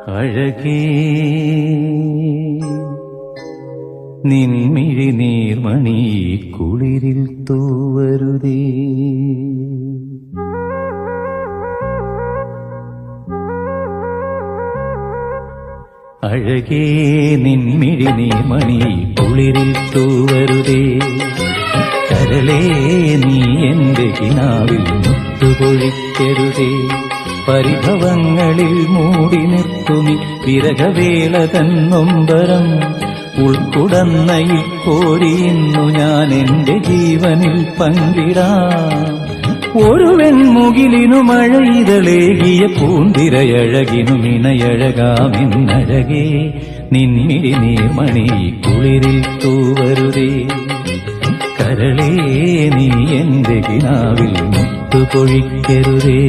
അഴകേ നിൻമിഴി നീർമണി കുളിരിൽ തൂവരുതേ. അഴകേ നിൻമിഴി നീർമണി കുളിരിൽ തൂവരുതേ. കരളേ നീ എന്റെ കിനാവിൽ മുത്തുപൊഴിക്കരുതേ. പരിഭവങ്ങളിൽ മൂടി നിർത്തുമി വിരഹവേള തന്നൊമ്പരം ഉൾക്കുടന്നയിൽ കോരിയുന്നു ഞാൻ എന്റെ ജീവനിൽ പങ്കിടാം. ഒരു വെൺമുകിലിനു മഴയിതളേകിയ പൂന്തിരയഴകിനു ഇണയഴകാമെന്നഴകേ നിൻമിഴി നീർമണി കുളിരിൽ തൂവരുതേ. കരളേ നീ എന്റെ കിനാവിൽ മുത്തുപൊഴിക്കരുതേ.